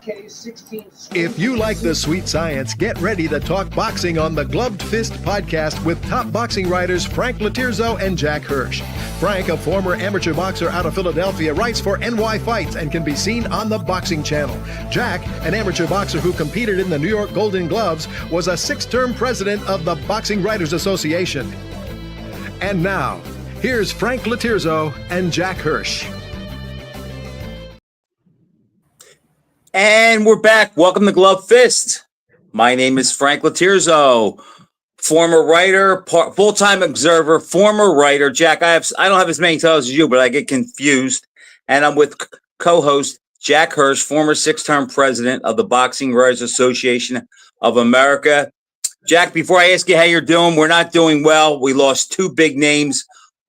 If you like the sweet science, get ready to talk boxing on the Gloved Fist podcast with top boxing writers Frank Latirzo and Jack Hirsch. Frank, a former amateur boxer out of Philadelphia, writes for NY Fights and can be seen on the Boxing Channel. Jack, an amateur boxer who competed in the New York Golden Gloves, was a 6-term president of the Boxing Writers Association. And now, here's Frank Latirzo and Jack Hirsch. And we're back. Welcome to Glove Fist. My name is Frank Latirzo, former writer, full-time observer, former writer. Jack, I don't have as many titles as you, but I get confused. And I'm with co-host Jack Hirsch, former 6-term president of the Boxing Writers Association of America. Jack, before I ask you how you're doing, we're not doing well. We lost 2 big names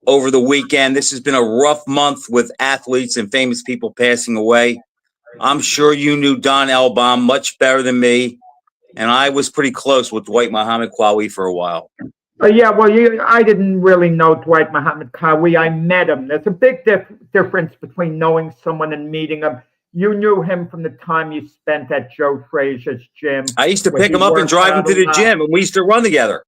over the weekend. This has been a rough month with athletes and famous people passing away. I'm sure you knew Don Elbaum much better than me, and I was pretty close with Dwight Muhammad Qawi for a while. I didn't really know Dwight Muhammad Qawi. I met him. There's a big difference between knowing someone and meeting him. You knew him from the time you spent at Joe Frazier's gym. I used to pick him up and drive him to the gym, and we used to run together.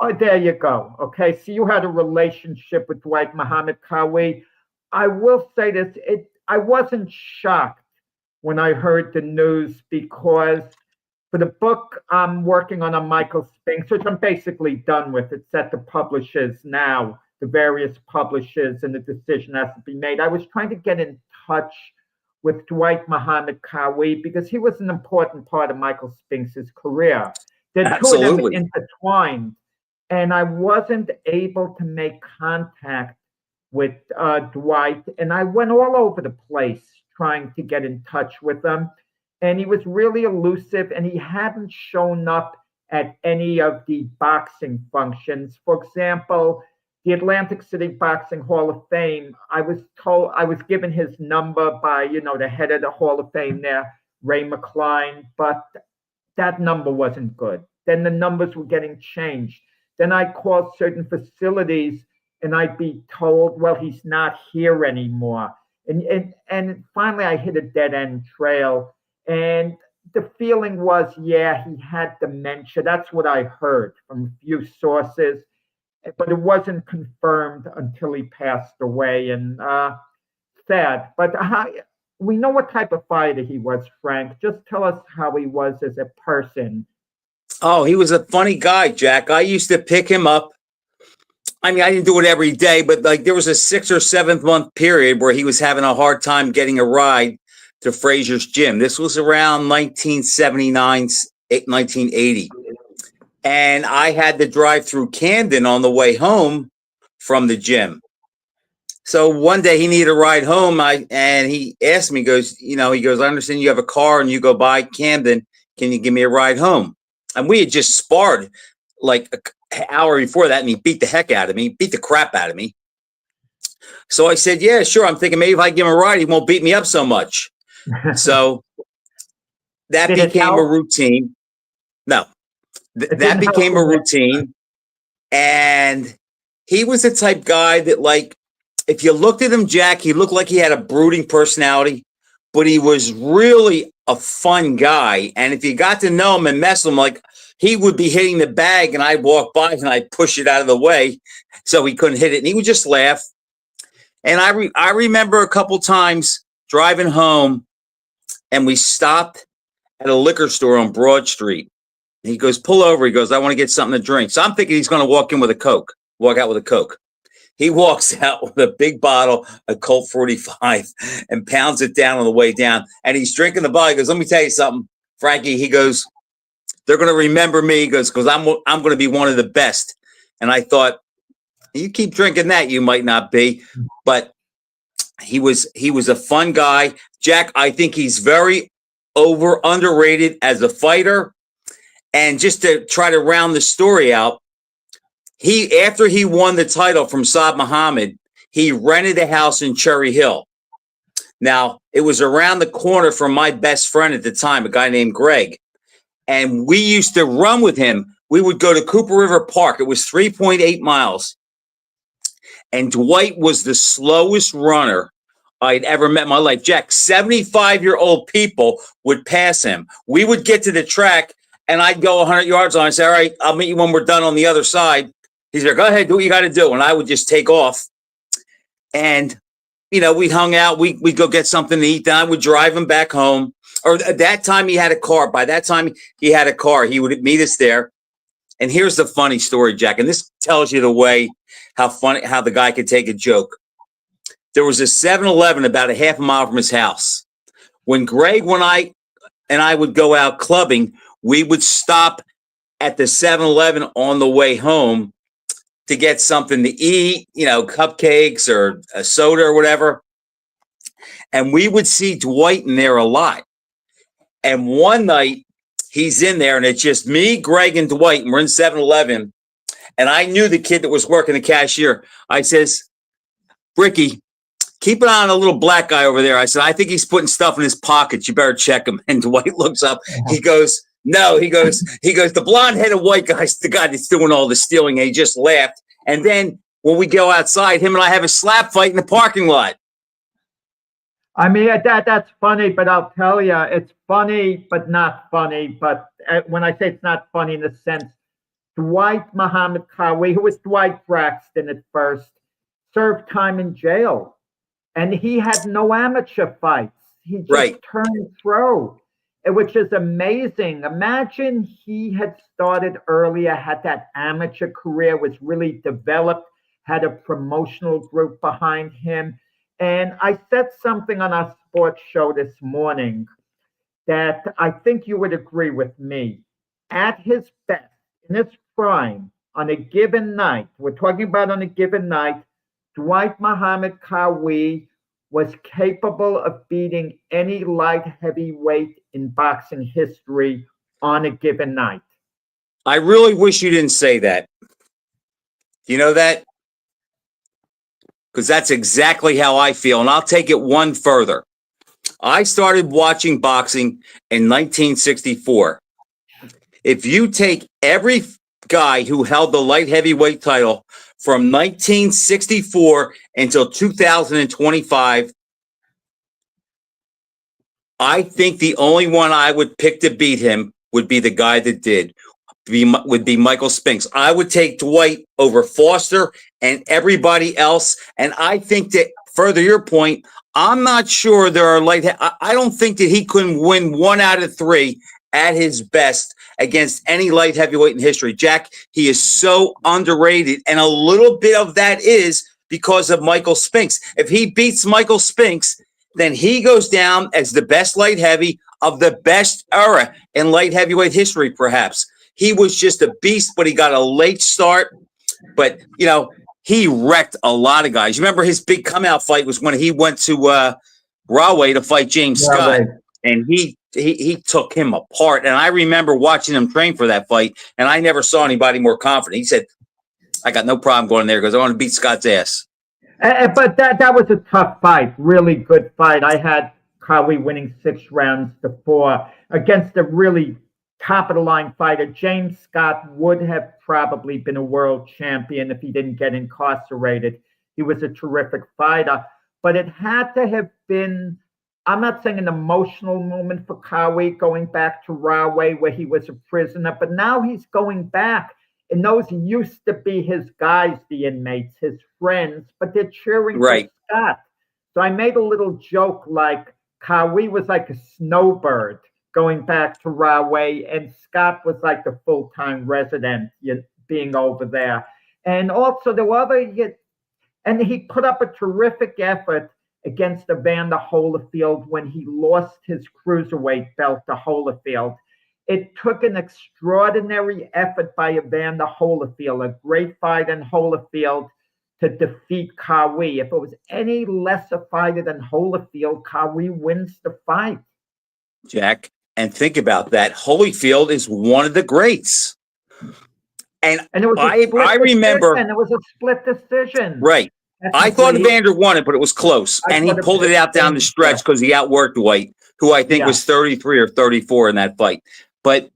Oh, there you go. Okay, so you had a relationship with Dwight Muhammad Qawi. I will say this, I wasn't shocked when I heard the news, because for the book I'm working on Michael Spinks, which I'm basically done with, it's at the publishers now, the various publishers, and the decision has to be made. I was trying to get in touch with Dwight Muhammad Qawi because he was an important part of Michael Spinks' career. The two of them intertwined, and I wasn't able to make contact with Dwight, and I went all over the place trying to get in touch with him, and he was really elusive, and he hadn't shown up at any of the boxing functions. For example, the Atlantic City Boxing Hall of Fame, I was given his number by, the head of the Hall of Fame there, Ray McCline, but that number wasn't good. Then the numbers were getting changed. Then I called certain facilities, and I'd be told, well, he's not here anymore. And finally, I hit a dead-end trail, and the feeling was, yeah, he had dementia. That's what I heard from a few sources, but it wasn't confirmed until he passed away, and sad. But we know what type of fighter he was, Frank. Just tell us how he was as a person. Oh, he was a funny guy, Jack. I used to pick him up. I mean, I didn't do it every day, but there was a 6th or 7th month period where he was having a hard time getting a ride to Frazier's gym. This was around 1979, 1980. And I had to drive through Camden on the way home from the gym. So one day he needed a ride home. And he asked me, he goes, I understand you have a car and you go by Camden. Can you give me a ride home? And we had just sparred like an hour before that, and he beat the heck out of me, beat the crap out of me. So I said, yeah, sure. I'm thinking maybe if I give him a ride, he won't beat me up so much. So that became a routine. No, that became a routine. And he was the type guy that, if you looked at him, Jack, he looked like he had a brooding personality, but he was really a fun guy. And if you got to know him and mess with him, he would be hitting the bag, and I'd walk by and I'd push it out of the way so he couldn't hit it. And he would just laugh. And I remember a couple times driving home, and we stopped at a liquor store on Broad Street. And he goes, pull over. He goes, I want to get something to drink. So I'm thinking he's going to walk out with a Coke. He walks out with a big bottle of Colt 45 and pounds it down on the way down. And he's drinking the bottle. He goes, let me tell you something, Frankie. He goes, they're going to remember me. He goes, because I'm going to be one of the best. And I thought, you keep drinking that, you might not be. But he was a fun guy. Jack, I think he's very underrated as a fighter. And just to try to round the story out, after he won the title from Saad Muhammad, he rented a house in Cherry Hill. Now, it was around the corner from my best friend at the time, a guy named Greg. And we used to run with him. We would go to Cooper River Park. It was 3.8 miles. And Dwight was the slowest runner I'd ever met in my life. Jack, 75-year-old people would pass him. We would get to the track, and I'd go 100 yards on and say, all right, I'll meet you when we're done on the other side. He's like, go ahead, do what you got to do. And I would just take off. And, we hung out. We'd go get something to eat. Then I would drive him back home. Or at that time, he had a car. By that time, he had a car. He would meet us there. And here's the funny story, Jack. And this tells you the way how the guy could take a joke. There was a 7-Eleven about a half a mile from his house. When Greg, and I would go out clubbing, we would stop at the 7-Eleven on the way home to get something to eat, cupcakes or a soda or whatever. And we would see Dwight in there a lot. And one night he's in there and it's just me, Greg, and Dwight, and we're in 7-Eleven. And I knew the kid that was working the cashier. I says, Ricky, keep an eye on a little black guy over there. I said, I think he's putting stuff in his pockets. You better check him. And Dwight looks up. He goes, no, he goes, the blonde-headed white guy's the guy that's doing all the stealing. And he just laughed. And then when we go outside, him and I have a slap fight in the parking lot. I mean, that's funny, but I'll tell you, it's funny, but not funny. But when I say it's not funny in the sense, Dwight Muhammad Qawi, who was Dwight Braxton at first, served time in jail. And he had no amateur fights. He just turned pro, which is amazing. Imagine he had started earlier, had that amateur career, was really developed, had a promotional group behind him. And I said something on our sports show this morning that I think you would agree with me. At his best, in his prime, on a given night, we're talking about on a given night, Dwight Muhammad Qawi was capable of beating any light heavyweight in boxing history on a given night. I really wish you didn't say that. You know that? Because that's exactly how I feel. And I'll take it one further. I started watching boxing in 1964. If you take every guy who held the light heavyweight title from 1964 until 2025, I think the only one I would pick to beat him would be the guy that would be Michael Spinks. I would take Dwight over Foster and everybody else. And I think that, further your point, I'm not sure there are I don't think that he couldn't win 1 out of 3 at his best against any light heavyweight in history. Jack, he is so underrated. And a little bit of that is because of Michael Spinks. If he beats Michael Spinks, then he goes down as the best light heavy of the best era in light heavyweight history, perhaps. He was just a beast, but he got a late start. But, he wrecked a lot of guys. You remember his big come-out fight was when he went to Rahway to fight James Scott, and he took him apart. And I remember watching him train for that fight, and I never saw anybody more confident. He said, I got no problem going there because I want to beat Scott's ass. But that was a tough fight, really good fight. I had Qawi winning 6-4 against a really top-of-the-line fighter. James Scott would have probably been a world champion if he didn't get incarcerated. He was a terrific fighter. But it had to have been, I'm not saying an emotional moment for Qawi going back to Rahway where he was a prisoner, but now he's going back. And those used to be his guys, the inmates, his friends, but they're cheering for Scott. So I made a little joke like Qawi was like a snowbird going back to Rahway, and Scott was like the full-time resident being over there. And also there were and he put up a terrific effort against Evander Holyfield when he lost his cruiserweight belt to Holyfield. It took an extraordinary effort by Evander Holyfield, a great fight in Holyfield, to defeat Qawi. If it was any lesser fighter than Holyfield, Qawi wins the fight. Jack, and think about that. Holyfield is one of the greats. And it was I remember. And it was a split decision. Right. I thought Evander won it, but it was close. And he pulled it out down the stretch because he outworked Dwight, who I think was 33 or 34 in that fight. But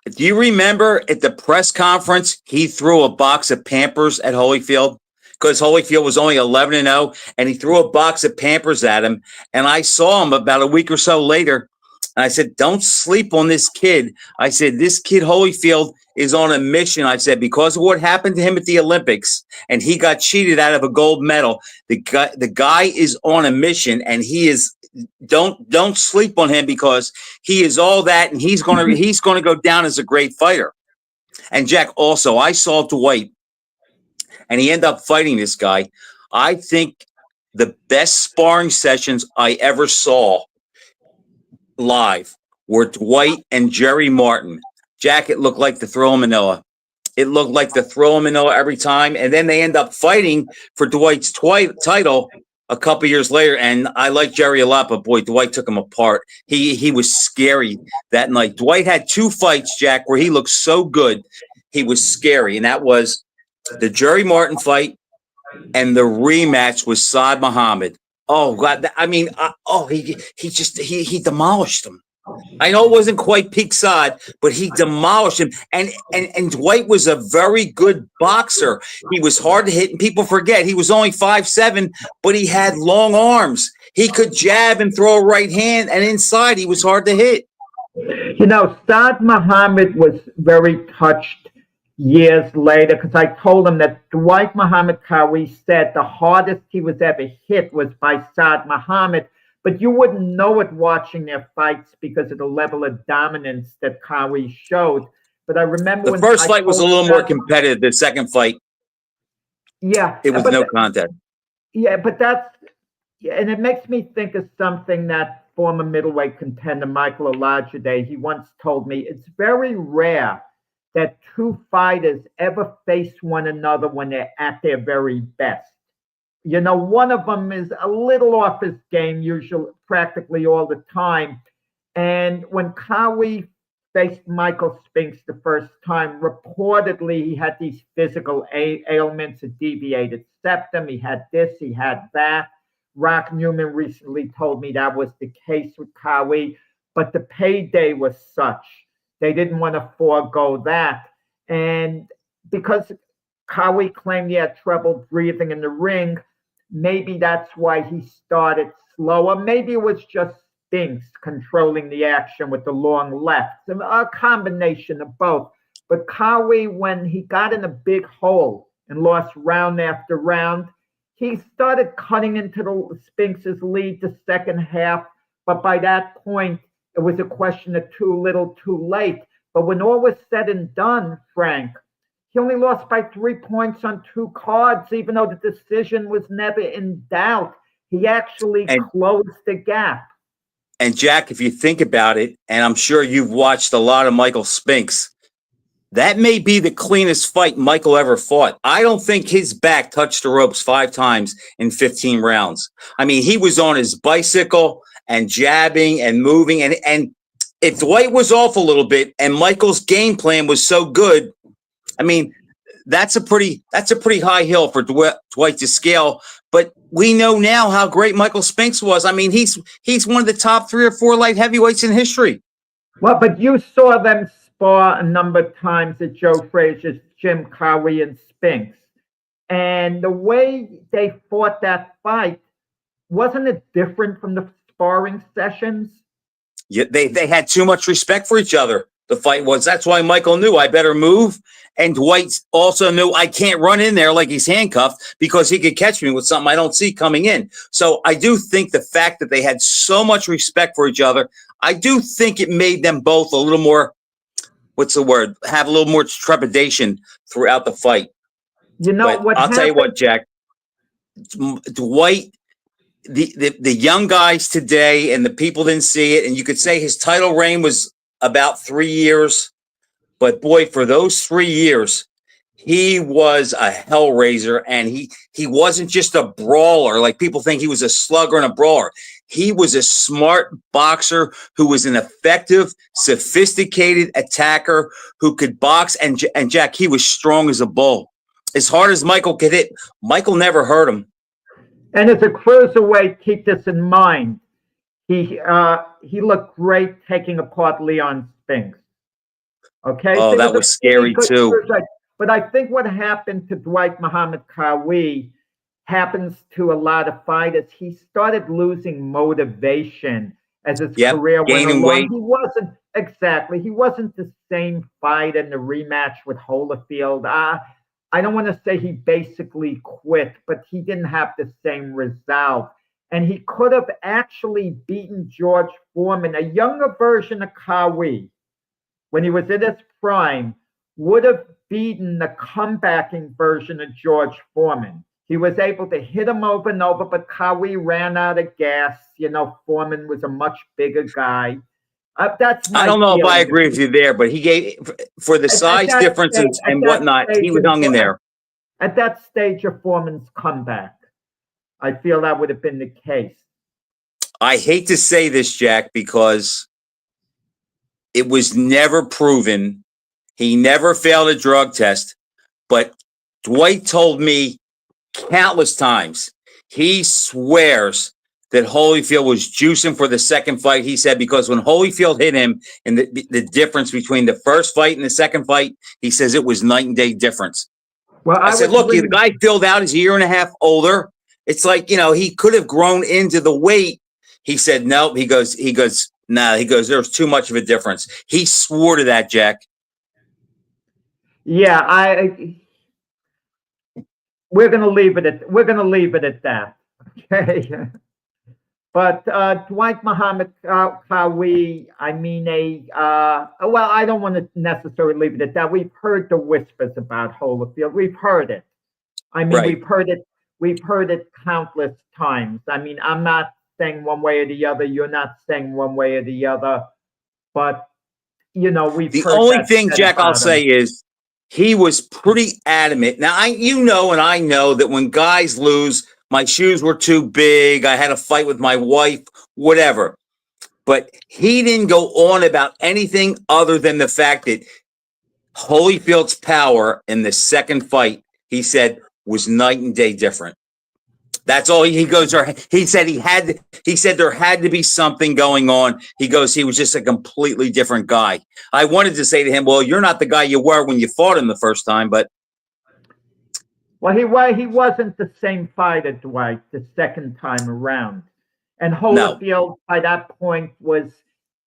do you remember at the press conference, he threw a box of Pampers at Holyfield? because Holyfield was only 11-0, and he threw a box of Pampers at him. And I saw him about a week or so later, and I said, "Don't sleep on this kid." I said, "This kid Holyfield is on a mission." I said, because of what happened to him at the Olympics, and he got cheated out of a gold medal. The guy is on a mission, and he is. Don't sleep on him, because he is all that, and he's gonna go down as a great fighter. And Jack, also, I saw Dwight, and he ended up fighting this guy. I think the best sparring sessions I ever saw live were Dwight and Jerry Martin. Jack, it looked like the throw of Manila. It looked like the throw of Manila every time. And then they end up fighting for Dwight's title a couple years later. And I like Jerry a lot, but boy, Dwight took him apart. He was scary that night. Dwight had 2 fights, Jack, where he looked so good. He was scary. And that was the Jerry Martin fight and the rematch with Saad Muhammad. Oh God! I mean, he demolished him. I know it wasn't quite peak Saad, but he demolished him. And Dwight was a very good boxer. He was hard to hit, and people forget he was only 5'7", but he had long arms. He could jab and throw a right hand, and inside he was hard to hit. You know, Saad Muhammad was very touched years later, because I told him that Dwight Muhammad Qawi said the hardest he was ever hit was by Saad Muhammad, but you wouldn't know it watching their fights because of the level of dominance that Qawi showed. But I remember the first fight was a little more competitive. The second fight, it was no contest. Yeah, but and it makes me think of something that former middleweight contender Michael Olajide, he once told me, it's very rare that 2 fighters ever face one another when they're at their very best. You know, one of them is a little off his game, usually, practically all the time. And when Qawi faced Michael Spinks the first time, reportedly he had these physical ailments, a deviated septum, he had this, he had that. Rock Newman recently told me that was the case with Qawi, but the payday was such. They didn't want to forego that. And because Qawi claimed he had trouble breathing in the ring, maybe that's why he started slower. Maybe it was just Spinks controlling the action with the long left. A combination of both. But Qawi, when he got in a big hole and lost round after round, he started cutting into the Spinks's lead the second half. But by that point, it was a question of too little, too late. But when all was said and done, Frank, he only lost by 3 points on 2 cards, even though the decision was never in doubt. He actually closed the gap. And Jack, if you think about it, and I'm sure you've watched a lot of Michael Spinks, that may be the cleanest fight Michael ever fought. I don't think his back touched the ropes 5 times in 15 rounds. I mean, he was on his bicycle and jabbing and moving. And if Dwight was off a little bit and Michael's game plan was so good, I mean, that's a pretty high hill for Dwight to scale. But we know now how great Michael Spinks was. I mean, he's one of the top 3 or 4 light heavyweights in history. Well, but you saw them spar a number of times at Joe Frazier's gym, Qawi and Spinks. And the way they fought that fight, wasn't it different from the sparring sessions? Yeah, they had too much respect for each other. The fight was. That's why Michael knew I better move. And Dwight also knew I can't run in there like he's handcuffed, because he could catch me with something I don't see coming in. So I do think the fact that they had so much respect for each other, I do think it made them both a little more, have a little more trepidation throughout the fight. You know but I'll tell you what, Jack, Dwight, the young guys today and the people didn't see it. And you could say his title reign was about 3 years. But boy, for those 3 years, he was a hellraiser, and he wasn't just a brawler. Like people think he was a slugger and a brawler. He was a smart boxer who was an effective, sophisticated attacker who could box. And Jack, he was strong as a bull. As hard as Michael could hit, Michael never hurt him. And as a cruiserweight, keep this in mind. He looked great taking apart Leon Spinks. Okay. Oh, that was scary too. But I think what happened to Dwight Muhammad Qawi happens to a lot of fighters. He started losing motivation as his Yep, career went gaining along. weight. He wasn't the same fight in the rematch with Holyfield. I don't want to say he basically quit, but he didn't have the same resolve. And he could have actually beaten George Foreman, a younger version of Qawi, when he was in his prime, would have beaten the comebacking version of George Foreman. He was able to hit him over and over, but Qawi ran out of gas. Foreman was a much bigger guy. That's my I don't know if I feeling. agree with you there, but he gave for the size that differences stage- and at that whatnot. He stage was in hung in there. At that stage of Foreman's comeback, I feel that would have been the case. I hate to say this, Jack, because it was never proven. He never failed a drug test, but Dwight told me countless times he swears that Holyfield was juicing for the second fight. He said because when Holyfield hit him and the difference between the first fight and the second fight, he says it was night and day difference. Well, I said, look, the guy filled out, he's a year and a half older. It's like, he could have grown into the weight. He said, no, he goes, nah, there's too much of a difference. He swore to that, Jack. Yeah, we're gonna leave it at that. Okay. But Dwight Muhammad Qawi, well, I don't want to necessarily leave it at that. We've heard the whispers about Holyfield. We've heard it. Right. We've heard it countless times. I'm not saying one way or the other. You're not saying one way or the other. But we've The heard only that thing, said Jack, I'll about say him. is he was pretty adamant. Now, and I know that when guys lose, my shoes were too big. I had a fight with my wife, whatever. But he didn't go on about anything other than the fact that Holyfield's power in the second fight, he said, was night and day different. That's all he goes. He said there had to be something going on. He goes, he was just a completely different guy. I wanted to say to him, well, you're not the guy you were when you fought him the first time, but. Well, he wasn't the same fighter, Dwight, the second time around. And Holyfield, by that point, was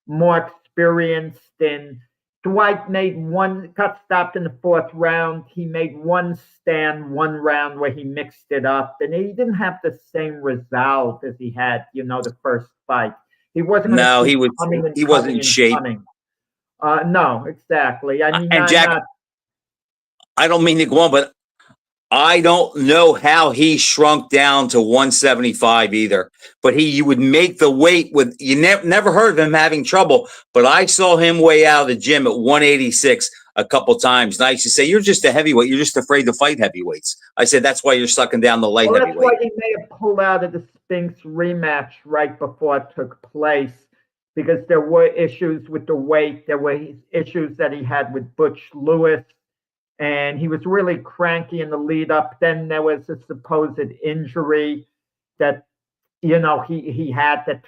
more experienced. And Dwight got stopped in the fourth round. He made one round where he mixed it up. And he didn't have the same resolve as he had, the first fight. He wasn't. No, he wasn't in shape. No, exactly. And Jack, I don't mean to go on, but I don't know how he shrunk down to 175 either, but you would make the weight with, you never heard of him having trouble, but I saw him weigh out of the gym at 186 a couple times. And I used to say, you're just a heavyweight. You're just afraid to fight heavyweights. I said, that's why you're sucking down the light heavyweight. That's why he may have pulled out of the Spinks rematch right before it took place, because there were issues with the weight. There were issues that he had with Butch Lewis. And he was really cranky in the lead up. Then there was a supposed injury that, he had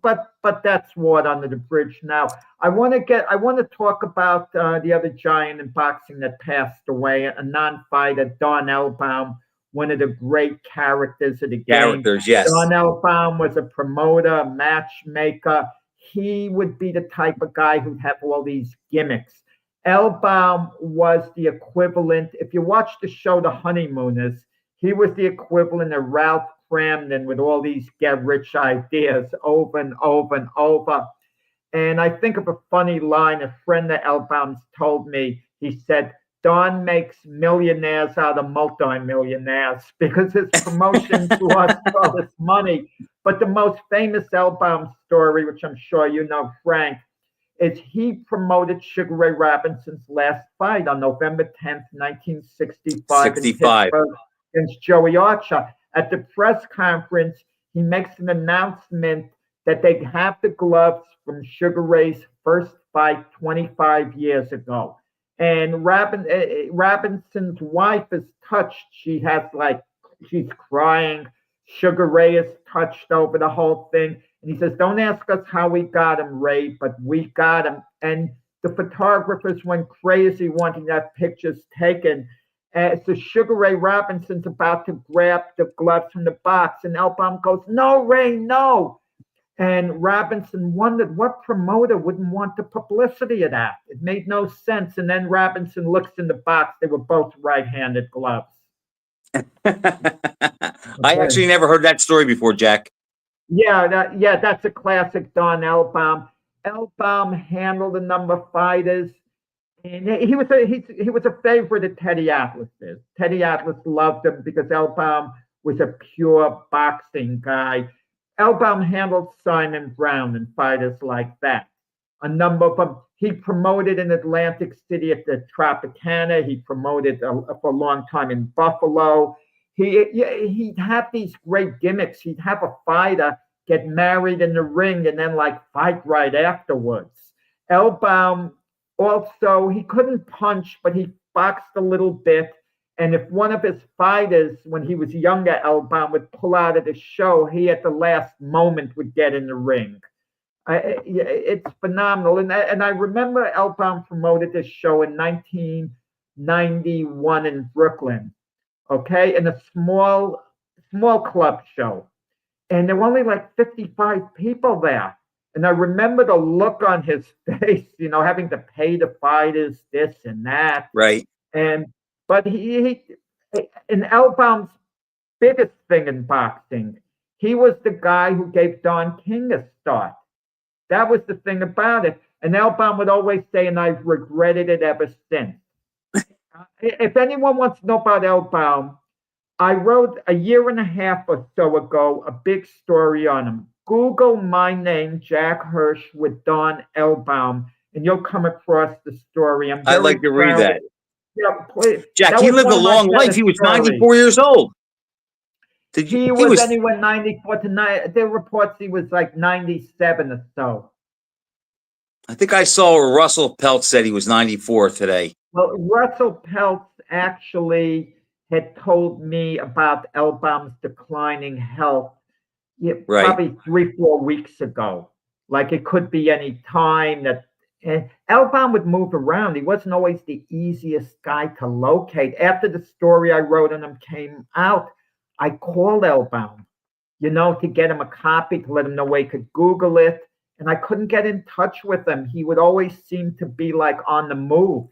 but that's water under the bridge now. I want to talk about the other giant in boxing that passed away, a non-fighter, Don Elbaum, one of the great characters of the game. Characters, yes. Don Elbaum was a promoter, a matchmaker. He would be the type of guy who'd have all these gimmicks. Elbaum was the equivalent, if you watch the show The Honeymooners, he was the equivalent of Ralph Kramden with all these get-rich ideas over and over and over. And I think of a funny line a friend of Elbaum's told me. He said, Don makes millionaires out of multimillionaires because his promotions lost all this money. But the most famous Elbaum story, which I'm sure you know, Frank, is he promoted Sugar Ray Robinson's last fight on November 10th, 1965 in Pittsburgh against Joey Archer. At the press conference, he makes an announcement that they have the gloves from Sugar Ray's first fight 25 years ago. And Robinson's wife is touched. She's crying. Sugar Ray is touched over the whole thing. And he says, don't ask us how we got him, Ray, but we got him. And the photographers went crazy wanting to have pictures taken. So Sugar Ray Robinson's about to grab the gloves from the box, and Elbaum goes, "No, Ray, no." And Robinson wondered what promoter wouldn't want the publicity of that. It made no sense. And then Robinson looks in the box. They were both right-handed gloves. I actually never heard that story before, Jack. Yeah, that's a classic Don Elbaum. Elbaum handled a number of fighters, and he was a favorite of Teddy Atlas's. Teddy Atlas loved him because Elbaum was a pure boxing guy. Elbaum handled Simon Brown and fighters like that. A number of them. He promoted in Atlantic City at the Tropicana. He promoted for a long time in Buffalo. He'd have these great gimmicks. He'd have a fighter get married in the ring and then fight right afterwards. Elbaum also, he couldn't punch, but he boxed a little bit. And if one of his fighters, when he was younger, Elbaum would pull out of the show, he at the last moment would get in the ring. It's phenomenal. And I remember Elbaum promoted this show in 1991 in Brooklyn, okay, in a small club show. And there were only 55 people there. And I remember the look on his face, having to pay the fighters this and that. Right. But in Elbaum's biggest thing in boxing, he was the guy who gave Don King a start. That was the thing about it. And Elbaum would always say, and I've regretted it ever since. If anyone wants to know about Elbaum, I wrote a year and a half or so ago a big story on him. Google my name, Jack Hirsch, with Don Elbaum, and you'll come across the story. I'd like to read that. Yeah, please. Jack, he lived a long life. He was 94 years old. He was anywhere 94 to 9. There were reports he was 97 or so. I think I saw Russell Peltz said he was 94 today. Well, Russell Peltz actually had told me about Elbaum's declining health probably 3-4 weeks ago. It could be any time that Elbaum would move around. He wasn't always the easiest guy to locate. After the story I wrote on him came out, I called Elbaum, to get him a copy, to let him know where he could Google it. And I couldn't get in touch with him. He would always seem to be on the move,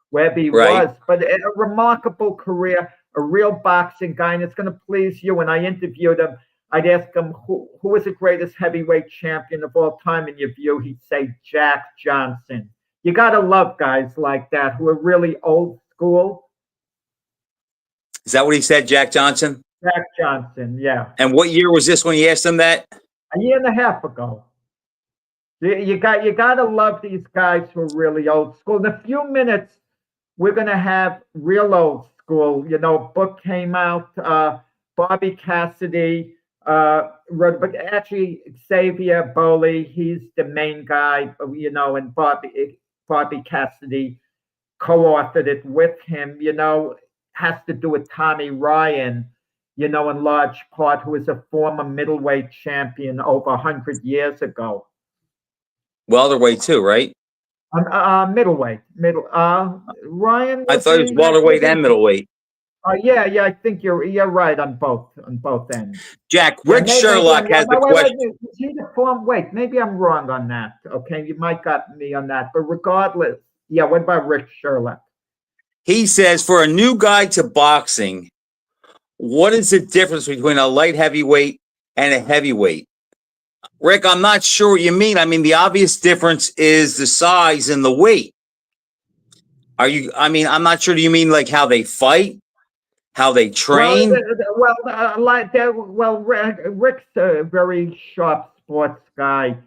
wherever he was. But a remarkable career, a real boxing guy, and it's going to please you. When I interviewed him, I'd ask him, who is the greatest heavyweight champion of all time in your view? He'd say Jack Johnson. You got to love guys like that who are really old school. Is that what he said, Jack Johnson? Jack Johnson, yeah. And what year was this when you asked him that? A year and a half ago. You got to love these guys who are really old school. In a few minutes, we're going to have real old school. Book came out, Bobby Cassidy wrote, but actually Xavier Boley, he's the main guy, and Bobby Cassidy co-authored it with him, has to do with Tommy Ryan, in large part, who is a former middleweight champion over 100 years ago. Welterweight too, right? Middleweight. Ryan. I thought it was welterweight and middleweight. Yeah, I think you're right on both ends. Jack, Rick Sherlock has the question. Wait, maybe I'm wrong on that. Okay, you might got me on that, but regardless, what about Rick Sherlock? He says, for a new guy to boxing, what is the difference between a light heavyweight and a heavyweight? Rick, I'm not sure what you mean. I mean, the obvious difference is the size and the weight. I'm not sure. Do you mean how they fight? How they train? Rick's a very sharp sports guy.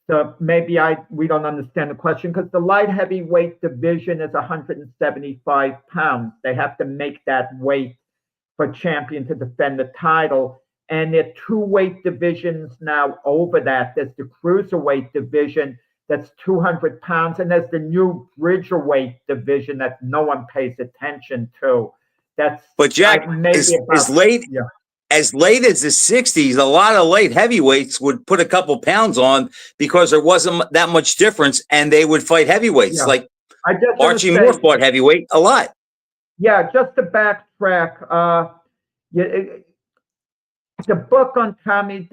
So maybe we don't understand the question because the light heavyweight division is 175 pounds. They have to make that weight for champion to defend the title. And there are 2 weight divisions now over that. There's the cruiserweight division that's 200 pounds. And there's the new bridgerweight division that no one pays attention to. But Jack, is as late as the 60s, a lot of late heavyweights would put a couple pounds on because there wasn't that much difference, and they would fight heavyweights. Yeah. Like I just want Archie to Moore say, fought heavyweight a lot. yeah, just to backtrack, the book on Tommy,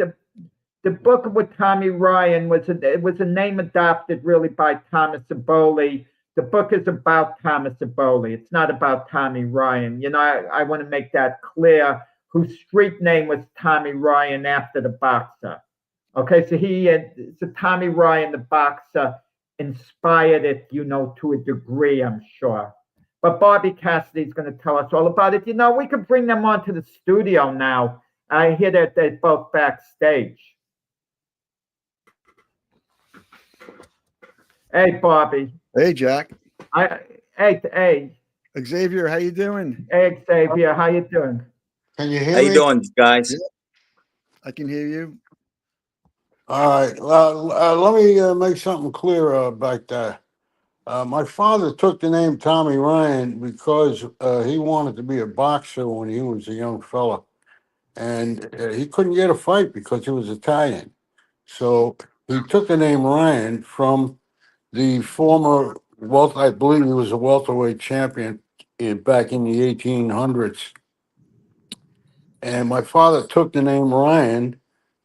the book with Tommy Ryan was a name adopted really by Thomas Aboli. The book is about Thomas Aboli. It's not about Tommy Ryan. You know, I want to make that clear. Whose street name was Tommy Ryan after the boxer. Okay, so Tommy Ryan, the boxer, inspired it, you know, to a degree, I'm sure. But Bobby Cassidy's going to tell us all about it. You know, we could bring them onto the studio now. I hear that they're both backstage. Hey, Bobby. Hey, Jack. Hey, Xavier, how you doing? hey, Xavier, how you doing? Can you hear How me? you doing, guys? I can hear you. All right. Let me make something clear about that. My father took the name Tommy Ryan because he wanted to be a boxer when he was a young fella. And he couldn't get a fight because he was Italian. So he took the name Ryan from the former, I believe he was a welterweight champion back in the 1800s. And my father took the name Ryan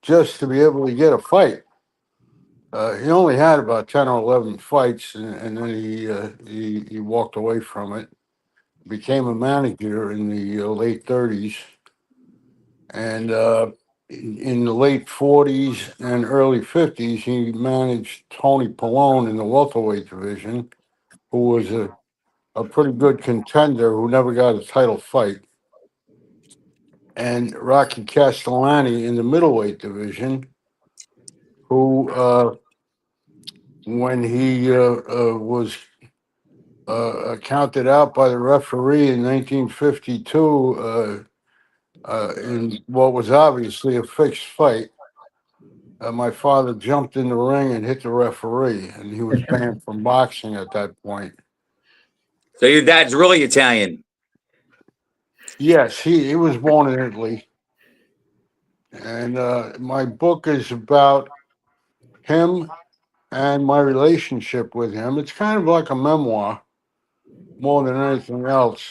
just to be able to get a fight. He only had about 10 or 11 fights, and then he walked away from it, became a manager in the late 30s. And in the late 40s and early 50s, he managed Tony Pallone in the welterweight division, who was a pretty good contender who never got a title fight. And Rocky Castellani in the middleweight division, who, when he was counted out by the referee in 1952 in what was obviously a fixed fight, my father jumped in the ring and hit the referee, and he was banned from boxing at that point. So your dad's really Italian. Yes, he was born in Italy. And my book is about him and my relationship with him. It's kind of like a memoir more than anything else.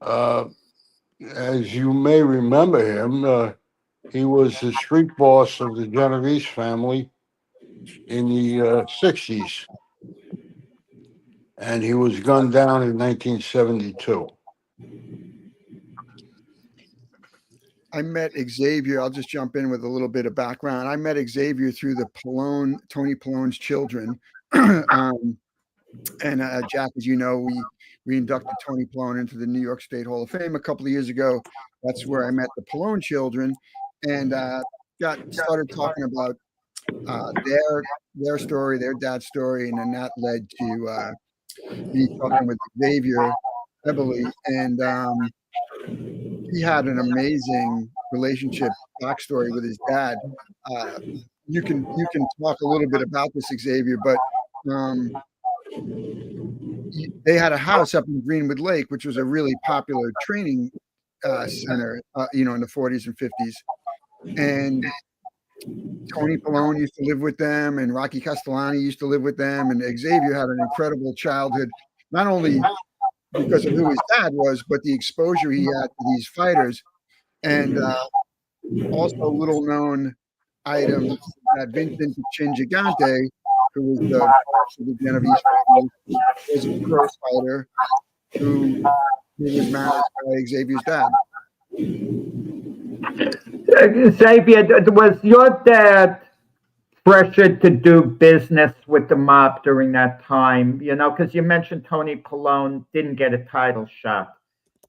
As you may remember him, he was the street boss of the Genovese family in the 60s. And he was gunned down in 1972. I met Xavier. I'll just jump in with a little bit of background. I met Xavier through the Tony Pallone's children. And Jack, as you know, we inducted Tony Pallone into the New York State Hall of Fame a couple of years ago. That's where I met the Pallone children, and started talking about their story, their dad's story, and then that led to me talking with Xavier heavily, and he had an amazing relationship backstory with his dad. You can talk a little bit about this, Xavier, but they had a house up in Greenwood Lake, which was a really popular training center, in the 40s and 50s. And Tony Pallone used to live with them, and Rocky Castellani used to live with them, and Xavier had an incredible childhood, not only because of who his dad was, but the exposure he had to these fighters. And also little known items that Vincent Chin-Gigante, who was the Genovese family, was a pro fighter who was managed by Xavier's dad. Xavier, was your dad pressured to do business with the mob during that time? You know, because you mentioned Tony Pallone didn't get a title shot,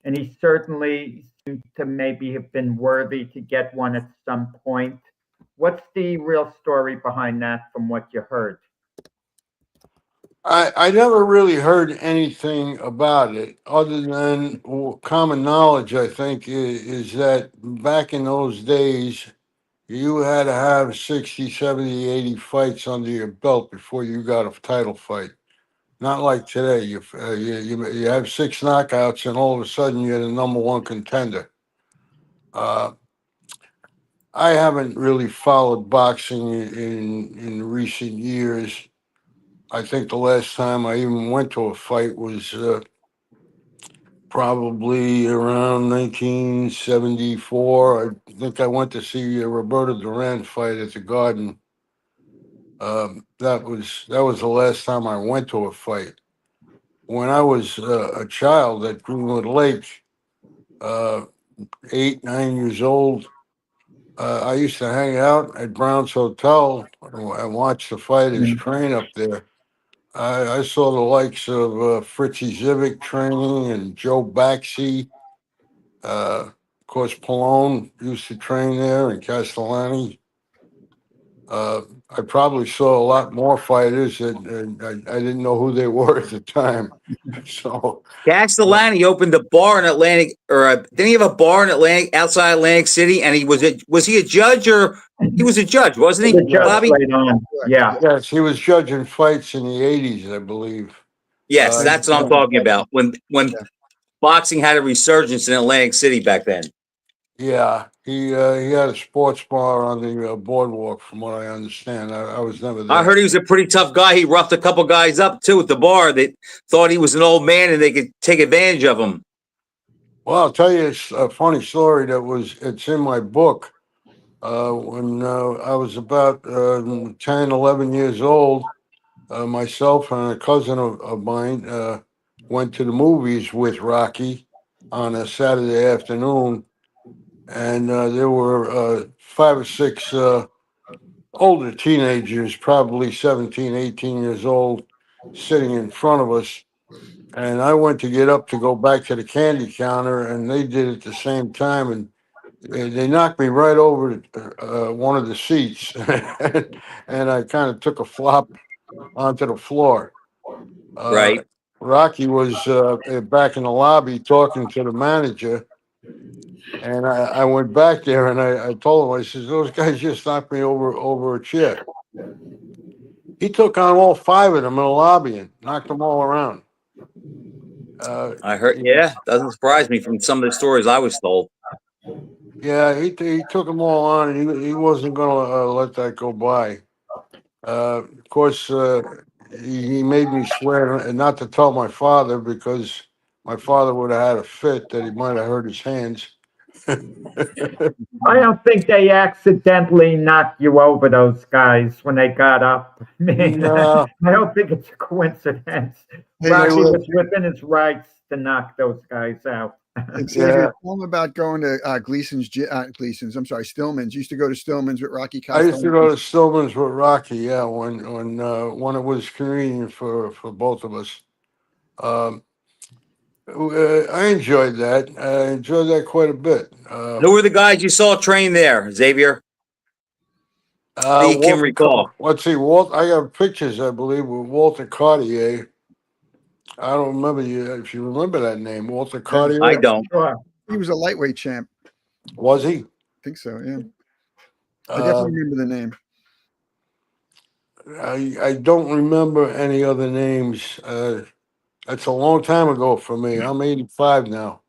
and he certainly seemed to maybe have been worthy to get one at some point. What's the real story behind that from what you heard? I never really heard anything about it other than common knowledge, I think, is that back in those days, you had to have 60, 70, 80 fights under your belt before you got a title fight. Not like today. You have 6 knockouts and all of a sudden you're the number one contender. Uh, I haven't really followed boxing in recent years. I think the last time I even went to a fight was probably around 1974. I think I went to see Roberto Duran fight at the Garden. That was the last time I went to a fight. When I was a child at Greenwood Lake, uh, 8, 9 years old, I used to hang out at Brown's Hotel and watch the fighters Mm. train up there. I saw the likes of Fritzy Zivic training and Joe Baxey. Of course, Pallone used to train there and Castellani. I probably saw a lot more fighters that I didn't know who they were at the time. So, Castellani opened a bar in Atlantic, or didn't he have a bar in Atlantic outside Atlantic City? And was he a judge, or he was a judge, wasn't he, The judge Bobby? laid on. Yeah. yes, he was judging fights in the 80s, I believe. Yes, that's what I'm talking about. When Yeah. boxing had a resurgence in Atlantic City back then. Yeah, he had a sports bar on the boardwalk, from what I understand. I was never there. I heard he was a pretty tough guy. He roughed a couple guys up too at the bar that thought he was an old man and they could take advantage of him. Well, I'll tell you a funny story it's in my book. When I was about 10, 11 years old, myself and a cousin of mine went to the movies with Rocky on a Saturday afternoon. And there were 5 or 6 older teenagers, probably 17, 18 years old, sitting in front of us. And I went to get up to go back to the candy counter, and they did at the same time. And they knocked me right over one of the seats. And I kind of took a flop onto the floor. Right. Rocky was back in the lobby talking to the manager. And I went back there and I told him, I says, those guys just knocked me over a chair. He took on all 5 of them in the lobby and knocked them all around. I heard, yeah, doesn't surprise me from some of the stories I was told. Yeah, he took them all on, and he wasn't going to let that go by. Of course, he made me swear not to tell my father, because my father would have had a fit that he might have hurt his hands. I don't think they accidentally knocked you over, those guys, when they got up. I mean, No. I don't think it's a coincidence. Hey, Rocky Xavier- was within his rights to knock those guys out. Xavier, tell him about going to Stillman's. You used to go to Stillman's with Rocky I used to Castellani. go to Stillman's with Rocky, yeah, when it was convenient for both of us. I enjoyed that. I enjoyed that quite a bit. Who were the guys you saw train there, Xavier? You can Walter recall. Let's see, Walt. I got pictures, I believe, with Walter Cartier. I don't remember if you remember that name, Walter Cartier. I don't. Sure. He was a lightweight champ. Was he? I think so, yeah. I definitely remember the name. I don't remember any other names. That's a long time ago for me. I'm 85 now.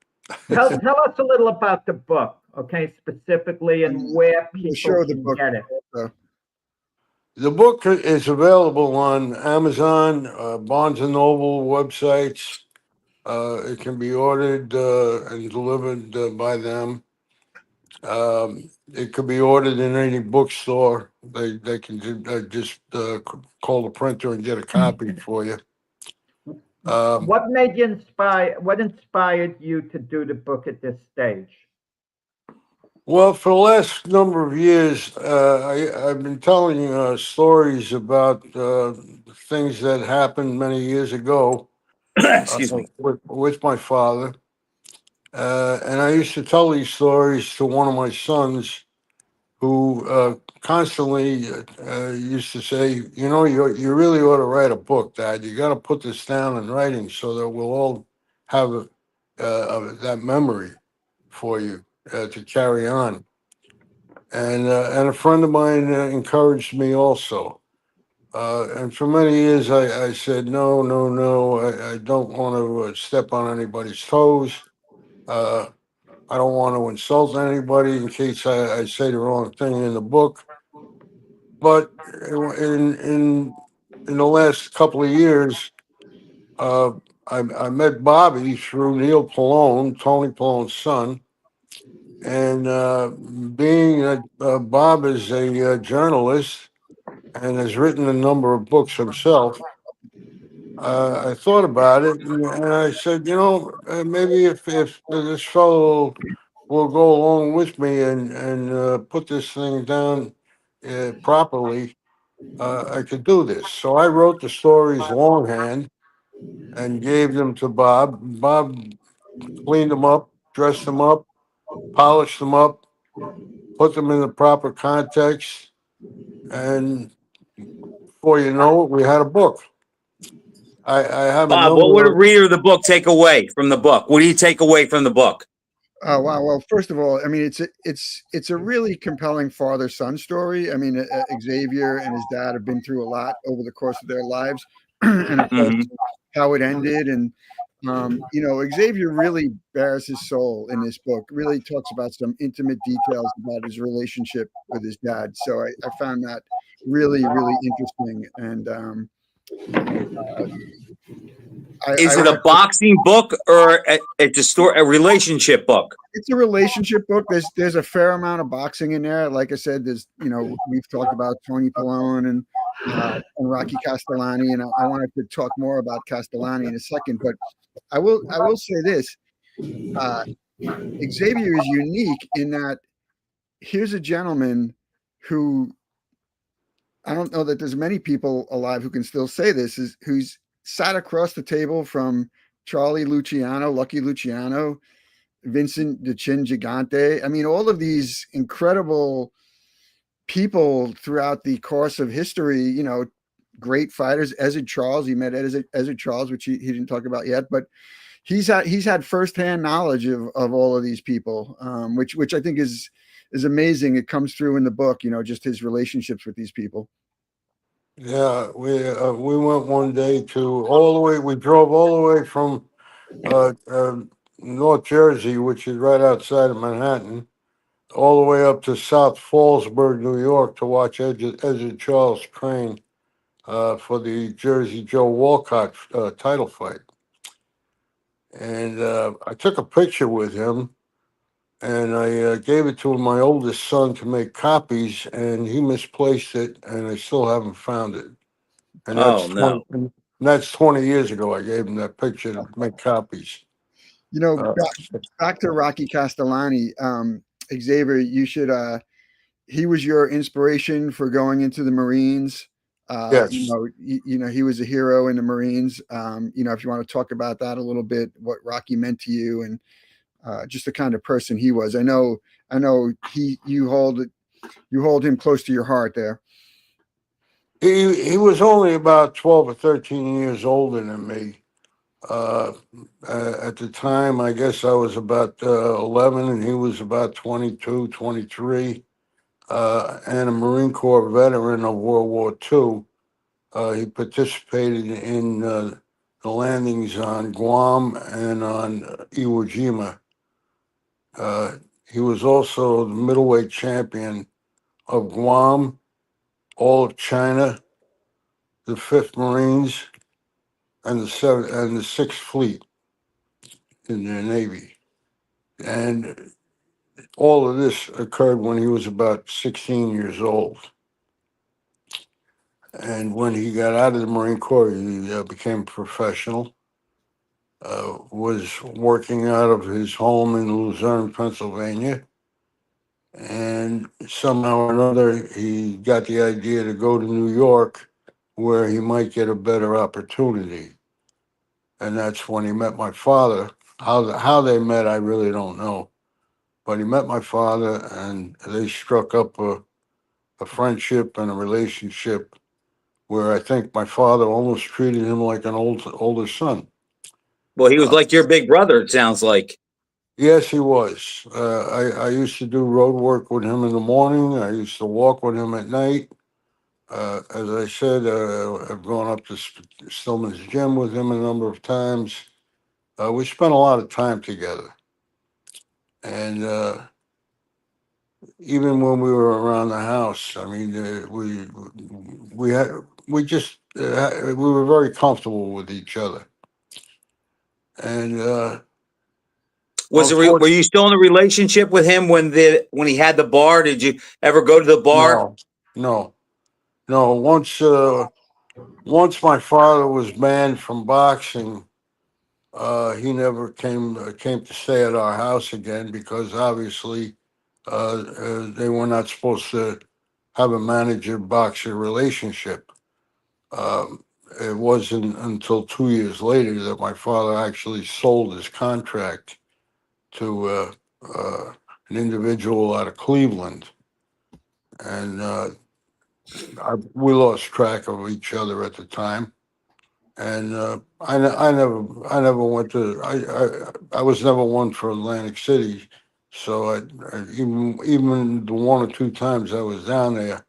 Tell us a little about the book, okay, specifically, and where people show the can book. get it. The book is available on Amazon, Barnes and Noble websites. It can be ordered and delivered by them. It could be ordered in any bookstore. They can just call the printer and get a copy for you. What inspired you to do the book at this stage? Well, for the last number of years, I've been telling stories about things that happened many years ago. Excuse me. With my father. And I used to tell these stories to one of my sons, who constantly used to say, you really ought to write a book, Dad. You got to put this down in writing so that we'll all have that memory for you to carry on. And a friend of mine encouraged me also. And for many years, I said, no, I don't want to step on anybody's toes. I don't want to insult anybody in case I say the wrong thing in the book. But in the last couple of years, uh, I met Bobby through Neil Pallone, Tony Pallone's son, and being that Bob is a journalist and has written a number of books himself. I thought about it, and I said, maybe if this fellow will go along with me and put this thing down properly, I could do this. So I wrote the stories longhand and gave them to Bob. Bob cleaned them up, dressed them up, polished them up, put them in the proper context, and before you know it, we had a book. I have a Bob, what would number a of. reader of the book take away from the book? What do you take away from the book? Oh wow! Well, first of all, I mean, it's a really compelling father-son story. I mean, Xavier and his dad have been through a lot over the course of their lives, and of course, Mhm. how it ended. And Xavier really bears his soul in this book. Really talks about some intimate details about his relationship with his dad. So I found that really, really interesting. And I Is it a wanted to. boxing book or it's a relationship book? It's a relationship book. There's a fair amount of boxing in there. Like I said, we've talked about Tony Pallone and Rocky Castellani, and I wanted to talk more about Castellani in a second. But I will say this: Xavier is unique in that here's a gentleman who, I don't know that there's many people alive who can still say this, is who's sat across the table from Charlie Luciano, Lucky Luciano, Vincent the Chin Gigante. I mean, all of these incredible people throughout the course of history, great fighters. Ezzard Charles, he met Ezzard Charles, which he didn't talk about yet, but he's had firsthand knowledge of all of these people, which I think is amazing. It comes through in the book, just his relationships with these people. Yeah, we went one day to all the way. We drove all the way from North Jersey, which is right outside of Manhattan, all the way up to South Fallsburg, New York, to watch Ezzard Charles train for the Jersey Joe Walcott title fight. And I took a picture with him, and I gave it to my oldest son to make copies, and he misplaced it, and I still haven't found it. And Oh and no. that's 20 years ago. I gave him that picture to make copies. Uh, Back to Rocky Castellani, Xavier, you should. He was your inspiration for going into the Marines. yes. He was a hero in the Marines. If you want to talk about that a little bit, what Rocky meant to you, and just the kind of person he was. I know you hold him close to your heart there. He was only about 12 or 13 years older than me. At the time, I guess I was about 11 and he was about 22, 23, and a Marine Corps veteran of World War II. He participated in the landings on Guam and on Iwo Jima. He was also the middleweight champion of Guam, all of China, the 5th Marines, and the 6th Fleet in their Navy. And all of this occurred when he was about 16 years old. And when he got out of the Marine Corps, he became professional, was working out of his home in Luzerne, Pennsylvania. And somehow or another, he got the idea to go to New York where he might get a better opportunity. And that's when he met my father. How they met, I really don't know. But he met my father, and they struck up a friendship and a relationship where I think my father almost treated him like an older son. Well, he was Uh, like your big brother, it sounds like. yes, he was. I used to do road work with him in the morning. I used to walk with him at night. As I said, I've gone up to Stillman's gym with him a number of times. We spent a lot of time together. And even when we were around the house, I mean, we had we just we were very comfortable with each other. And Were you still in a relationship with him when he had the bar? Did you ever go to the bar? no. Once my father was banned from boxing, he never came to stay at our house again because obviously they were not supposed to have a manager boxer relationship. It wasn't until 2 years later that my father actually sold his contract to an individual out of Cleveland, and we lost track of each other at the time. And I never went to. I was never one for Atlantic City, so even the one or two times I was down there,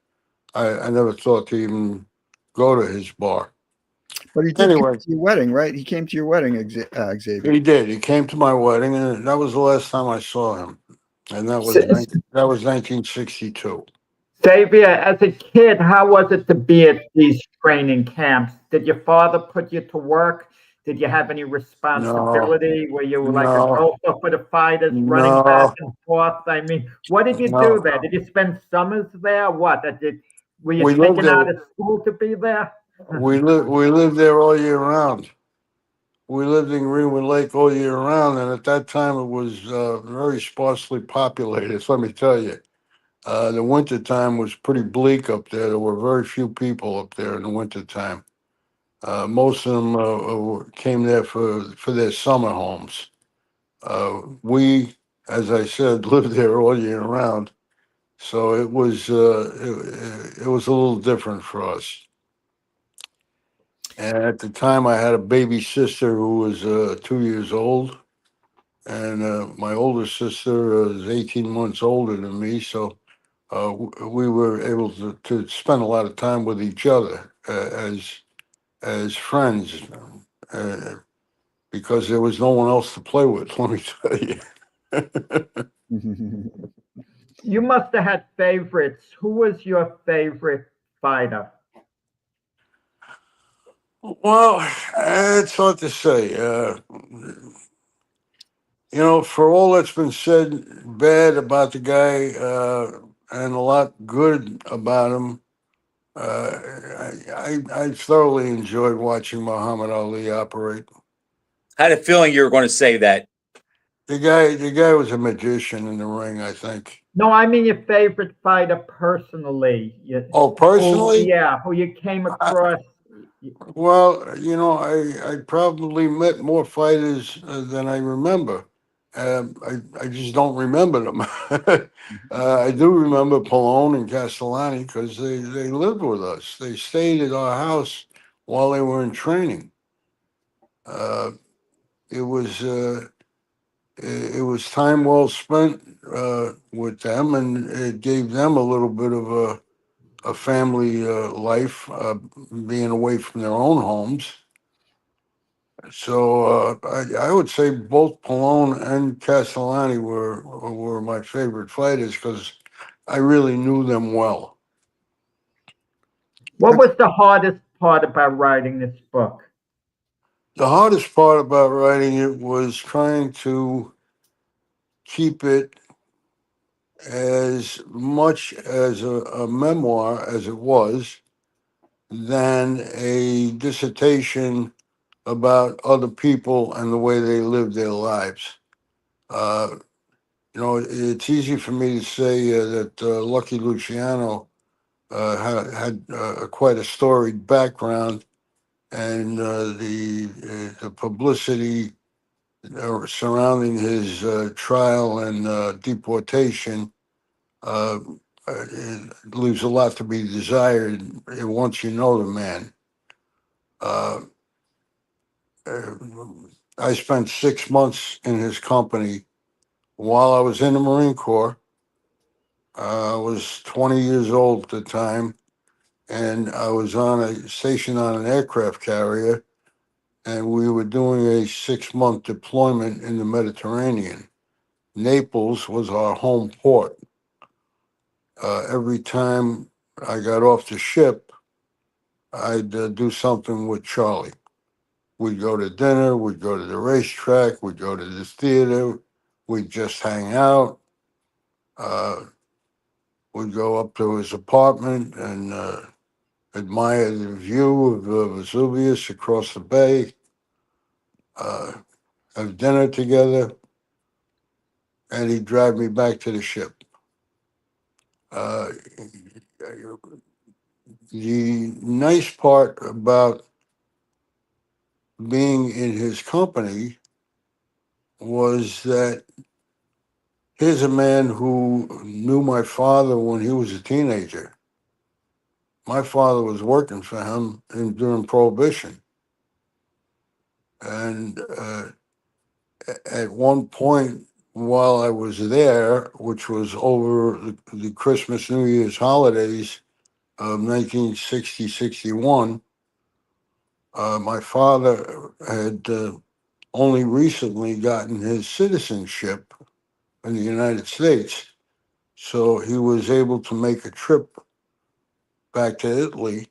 I never thought to even go to his bar. But he did Anyway, come to your wedding, right? He came to your wedding, Xavier. he did. He came to my wedding, and that was the last time I saw him, and that was S- that was 1962. Xavier, as a kid, how was it to be at these training camps? Did your father put you to work? Did you have any No, responsibility? Were you like a no, gopher for the fighters running back no, and forth? I mean, what did you do no. there? Did you spend summers there? Were you We lived taken there. out of school to be there? We lived there all year round. We lived in Greenwood Lake all year round, and at that time it was very sparsely populated. Let me tell you, the winter time was pretty bleak up there. There were very few people up there in the winter time. Most of them came there for their summer homes. We, as I said, lived there all year round, so it was a little different for us. And at the time, I had a baby sister who was 2 years old, and my older sister is 18 months older than me. So we were able to spend a lot of time with each other as friends uh, because there was no one else to play with. Let me tell you. You must have had favorites. Who was your favorite fighter? Well, it's hard to say. For all that's been said bad about the guy and a lot good about him, I thoroughly enjoyed watching Muhammad Ali operate. I had a feeling you were going to say that. The guy was a magician in the ring, I think. No, I mean your favorite fighter personally. Oh, personally, Who you came I, across. well, I probably met more fighters than I remember. I just don't remember them. I do remember Pallone and Castellani because they lived with us. They stayed at our house while they were in training. Uh, it was time well spent with them, and it gave them a little bit of a family life, being away from their own homes. So I would say both Pallone and Castellani were my favorite fighters because I really knew them well. What was the hardest part about writing this book? The hardest part about writing it was trying to keep it as much as a memoir as it was, than a dissertation about other people and the way they live their lives. Uh, it's easy for me to say that Lucky Luciano had quite a storied background, and the publicity surrounding his trial and deportation uh, it leaves a lot to be desired once you know the man. Uh, uh, I spent 6 months in his company while I was in the Marine Corps. I was 20 years old at the time, and I was stationed on an aircraft carrier, and we were doing a 6-month deployment in the Mediterranean. Naples was our home port. Every time I got off the ship, I'd do something with Charlie. We'd go to dinner, we'd go to the racetrack, we'd go to the theater, we'd just hang out. We'd go up to his apartment and admire the view of Vesuvius across the bay, have dinner together, and he'd drive me back to the ship. The nice part about being in his company was that here's a man who knew my father when he was a teenager. My father was working for him during Prohibition. And at one point while I was there, which was over the Christmas, New Year's holidays of 1960, 61, my father had only recently gotten his citizenship in the United States. So he was able to make a trip back to Italy,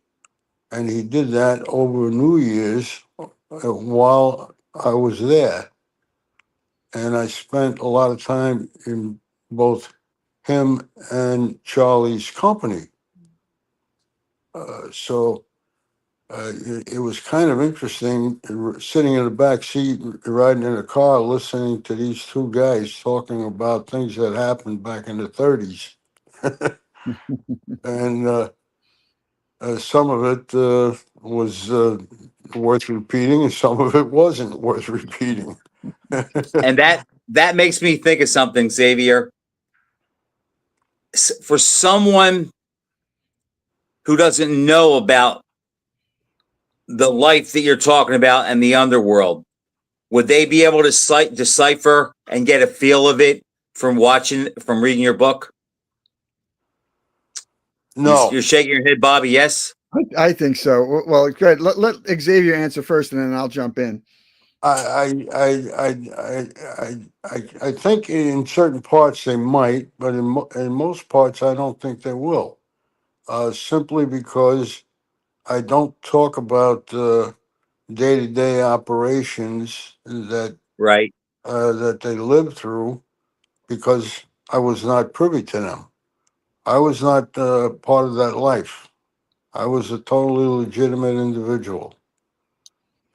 and he did that over New Year's while I was there. And I spent a lot of time in both him and Charlie's company. So it was kind of interesting sitting in the back seat, riding in a car, listening to these two guys talking about things that happened back in the 30s. And some of it was worth repeating, and some of it wasn't worth repeating. And that makes me think of something, Xavier. For someone who doesn't know about the life that you're talking about and the underworld, would they be able to decipher and get a feel of it from reading your book? No, You're shaking your head, Bobby. Yes. I think so. Well, good. Let Xavier answer first, and then I'll jump in. I think in certain parts they might, but in most parts I don't think they will. Simply because I don't talk about day-to-day operations Right. that they lived through, because I was not privy to them. I was not part of that life. I was a totally legitimate individual,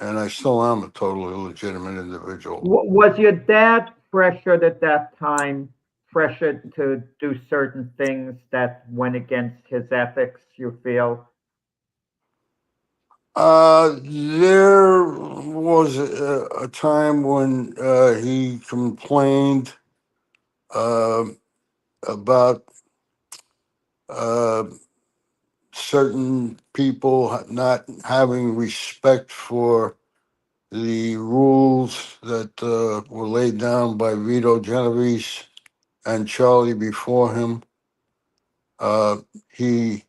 and I still am a totally legitimate individual. Was your dad pressured at that time, pressured to do certain things that went against his ethics, you feel? There was a time when he complained about uh, certain people not having respect for the rules that were laid down by Vito Genovese and Charlie before him. He,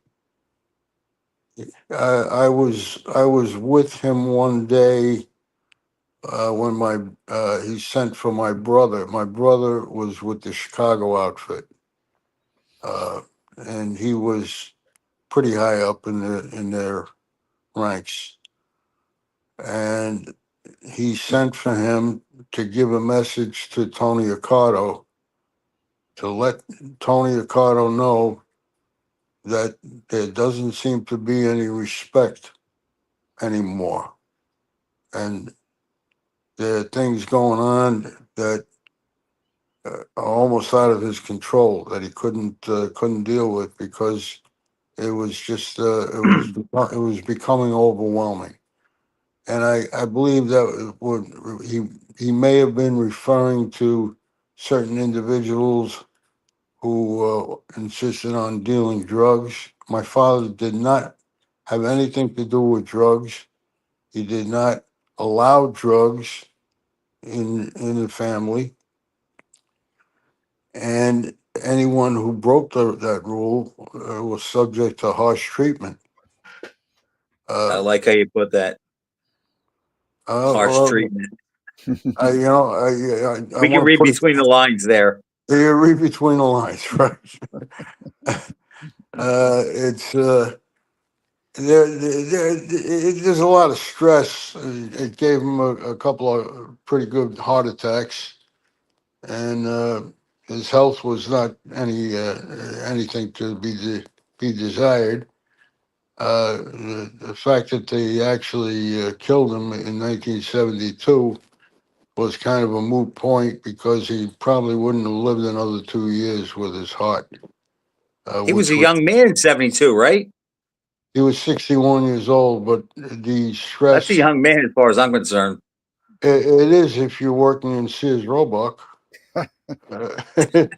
I was with him one day when he sent for my brother. My brother was with the Chicago outfit, and he was pretty high up in their ranks. And he sent for him to give a message to Tony Accardo, to let Tony Accardo know that there doesn't seem to be any respect anymore, and there are things going on that are almost out of his control, that he couldn't deal with, because it was just it was becoming overwhelming. And I believe that he may have been referring to certain individuals who insisted on dealing drugs. My father did not have anything to do with drugs. He did not allow drugs in the family, and anyone who broke that rule was subject to harsh treatment. I like how you put that. Harsh Well, treatment. I We can want to read put between the lines there. you read between the lines, right? It's there's a lot of stress. It gave him a couple of pretty good heart attacks, and his health was not anything to be desired. The fact that they actually killed him in 1972 was kind of a moot point because he probably wouldn't have lived another 2 years with his heart. He was Which a young man in 72, right? he was 61 years old, but the That's a stress, young man as far as I'm concerned. it is if you're working in Sears Roebuck. If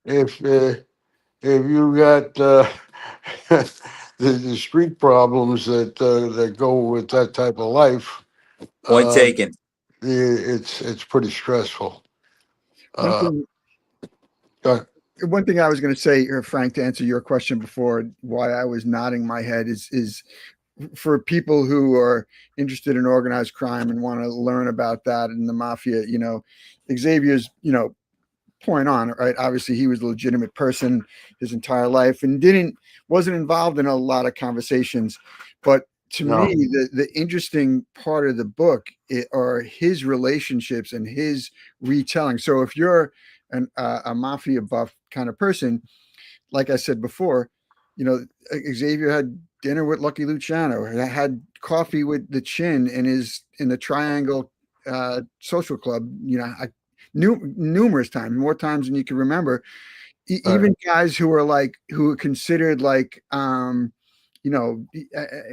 if, if you got the street problems that go with that type of life, Point uh, taken. it's pretty stressful. One Uh, thing, go- one thing I was going to say, Frank, to answer your question before, why I was nodding my head is for people who are interested in organized crime and want to learn about that and the mafia. Xavier's point on, right? Obviously, he was a legitimate person his entire life and wasn't involved in a lot of conversations. But to No. me, the interesting part of the book are his relationships and his retelling. So if you're a mafia buff kind of person, like I said before, Xavier had dinner with Lucky Luciano, had coffee with the Chin in the Triangle Social Club. Numerous times, more times than you can remember. Even guys who are considered I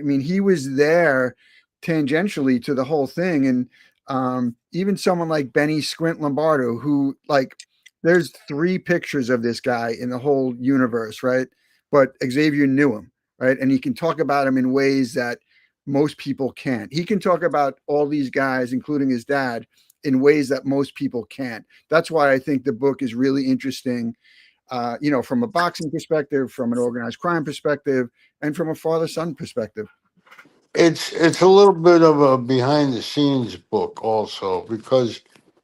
mean, he was there tangentially to the whole thing, and even someone like Benny Squint Lombardo, who there's 3 pictures of this guy in the whole universe, right? But Xavier knew him, right? And he can talk about him in ways that most people can't. He can talk about all these guys, including his dad, in ways that most people can't. That's why I think the book is really interesting, from a boxing perspective, from an organized crime perspective, and from a father-son perspective. It's a little bit of a behind the scenes book also because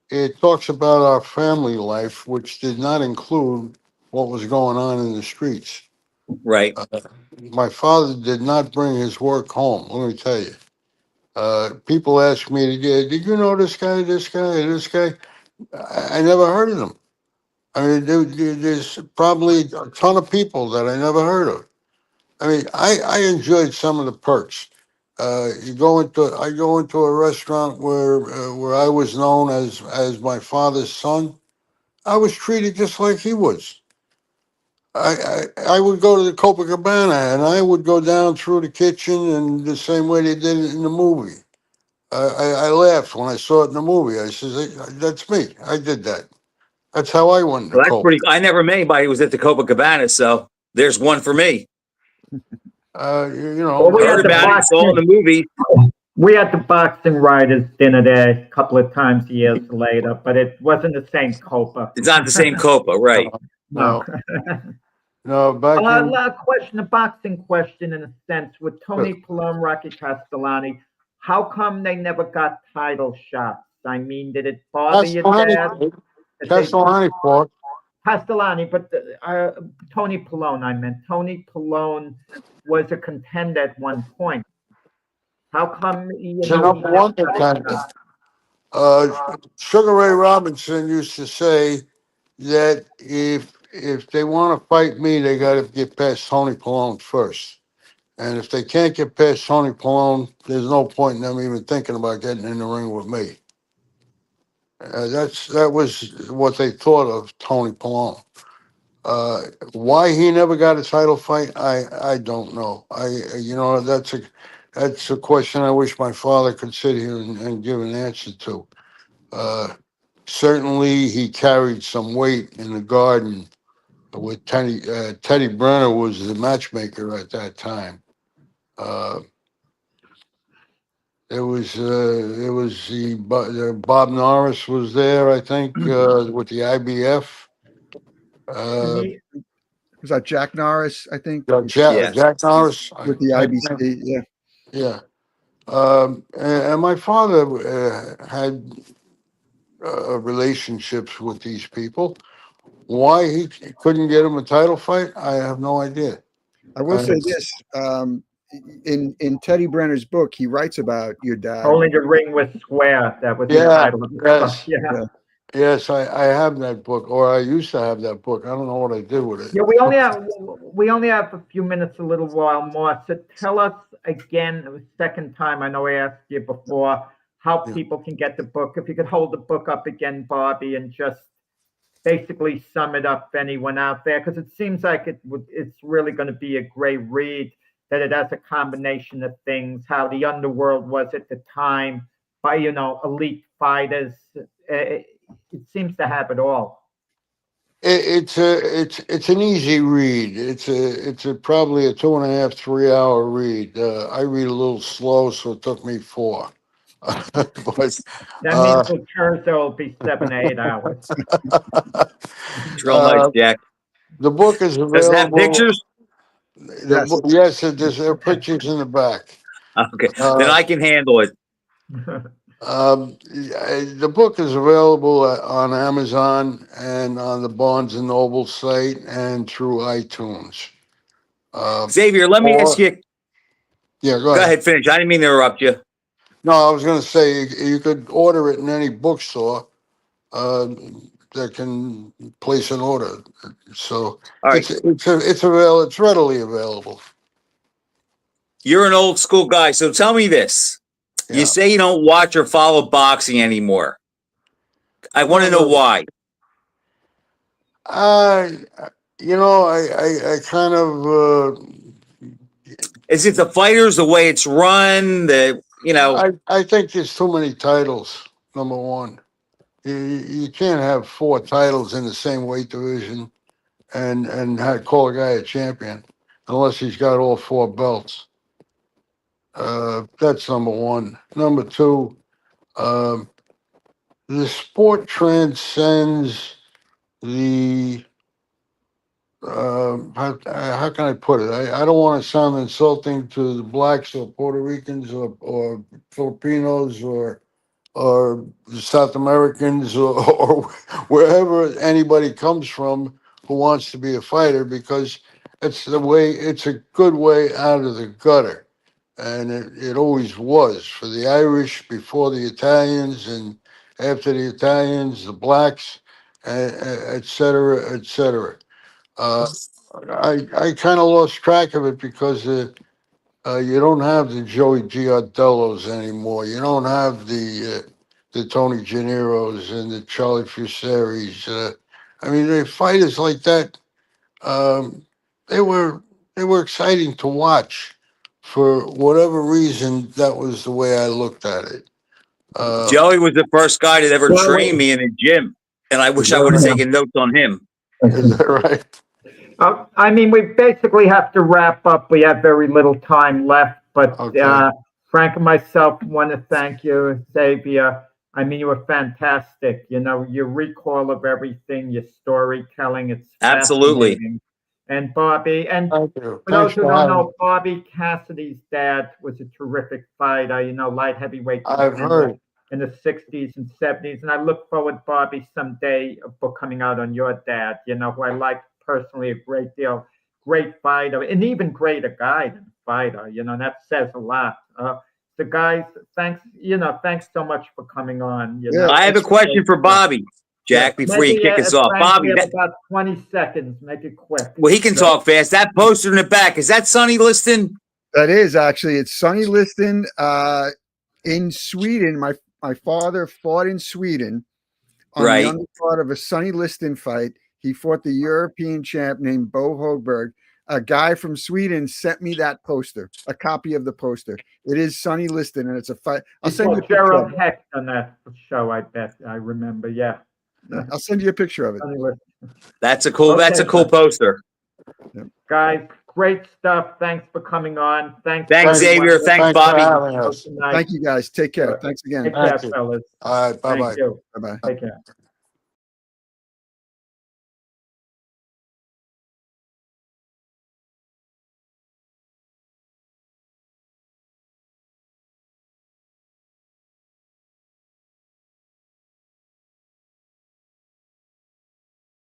it talks about our family life, which did not include what was going on in the streets. Right. My father did not bring his work home. Let me tell you. People ask me, did you know this guy, this guy, this guy? I never heard of them. I mean, there's probably a ton of people that I never heard of. I mean, I enjoyed some of the perks. I go into a restaurant where I was known as my father's son. I was treated just like he was. I would go to the Copacabana and I would go down through the kitchen and the same way they did it in the movie. I laughed when I saw it in the movie. I said, "That's me. I did that. That's how I went to Well, that's Copa." pretty. I never met anybody who was at the Copacabana, so there's one for me. Well, we Heard had the about it, saw in the movie. We had the boxing writers dinner there a couple of times years later, but it wasn't the same Copa. It's not the same Copa, right? No. No, back in A question, a boxing question in a sense, with Tony Palone, Rocky Castellani. How come they never got title shots? I mean, did it bother your dad? Castellani fought. Castellani, but Tony Palone, I meant. Tony Palone was a contender at one point. How come, It's a number one contender. Sugar Ray Robinson used to say that if they want to fight me, they got to get past Tony Palone first. And if they can't get past Tony Palone, there's no point in them even thinking about getting in the ring with me. That was what they thought of Tony Palone. Why he never got a title fight, I don't know. That's a question I wish my father could sit here and give an answer to. Certainly, he carried some weight in the Garden with Teddy Brenner was the matchmaker at that time. It was Bob Norris was there, I think, with the IBF. Was that Jack Norris? I think Yeah. Jack Norris with the IBC. Yeah. Yeah. And my father had relationships with these people. Why he couldn't get him a title fight, I have no idea. I will say this: in Teddy Brenner's book, he writes about your dad. Only the ring was square. That was the Yeah, title of the book. yes, Yeah. yes, I have that book, or I used to have that book. I don't know what I did with it. Yeah, we only have a few minutes, a little while more. So tell us again, the second time. I know I asked you before how Yeah. people can get the book. If you could hold the book up again, Bobby, and just basically sum it up for anyone out there, because it seems like it's really going to be a great read. That it has a combination of things, how the underworld was at the time, by elite fighters. It seems to have it all. It's an easy read. It's probably a 2.5, 3 hour read. I read a little slow, so it took me 4. But That means the Thursday will be 7 to 8 hours. It's real nice, Jack. The book is Does it have available. pictures? Yes, there are pictures in the back. Okay, then I can handle it. The book is available on Amazon and on the Barnes and Noble site and through iTunes. Xavier, let me ask you. Yeah, Go ahead, finish. I didn't mean to interrupt you. No, I was going to say you could order it in any bookstore that can place an order. So All right. it's available. It's readily available. You're an old school guy, so tell me this. Yeah. You say you don't watch or follow boxing anymore. I want to know why. I kind of. Is it the fighters, the way it's run, I think there's too many titles. Number one, you can't have 4 titles in the same weight division and call a guy a champion unless he's got all 4 belts. That's number one. Number two, the sport transcends the. How can I put it? I don't want to sound insulting to the blacks or Puerto Ricans or Filipinos or South Americans or wherever anybody comes from who wants to be a fighter, because it's a good way out of the gutter. And it always was for the Irish before the Italians, and after the Italians, the blacks, et cetera, et cetera. I kind of lost track of it because you don't have the Joey Giardellos anymore. You don't have the Tony Genneros and the Charlie Fuseris. I mean, the fighters like that. They were exciting to watch. For whatever reason, that was the way I looked at it. Joey was the first guy that ever trained me in the gym, and I wish I would have taken notes on him. Is that right? I mean, we basically have to wrap up. We have very little time left, but Okay. Frank and myself want to thank you, Xavier. I mean, you were fantastic. Your recall of everything, your storytelling, it's Absolutely. fascinating. And Bobby, and Thank you. for those Thanks who for don't having me. know, Bobby Cassidy's dad was a terrific fighter, light heavyweight I've contender heard. in the 60s and 70s. And I look forward, Bobby, someday a book coming out on your dad, who I like personally a great deal. Great fighter, and even greater guy than fighter, that says a lot. So guys, thanks so much for coming on. Yeah. I have a question for Bobby, Jack, before you kick us off. Frank, Bobby, we have about 20 seconds. Make it quick. well, he can talk fast. That poster in the back, is that Sonny Liston? That is actually, it's Sonny Liston in Sweden. My father fought in Sweden on Right. the undercard of a Sonny Liston fight. He fought the European champ named Bo Hogberg. A guy from Sweden sent me that poster, a copy of the poster. It is Sonny Liston, and it's a fight. I'll send you a picture Gerald of it. Hecht on that show. I bet I remember. Yeah. I'll send you a picture of it. Anyway, That's a cool poster. guys, great stuff. Thanks for coming on. Thanks, Xavier. Thanks, for Bobby. having us. Thank you guys. Take care. Thanks again. Take care, Thank you. fellas. All right. Bye bye. Thank you. Bye bye. Take care.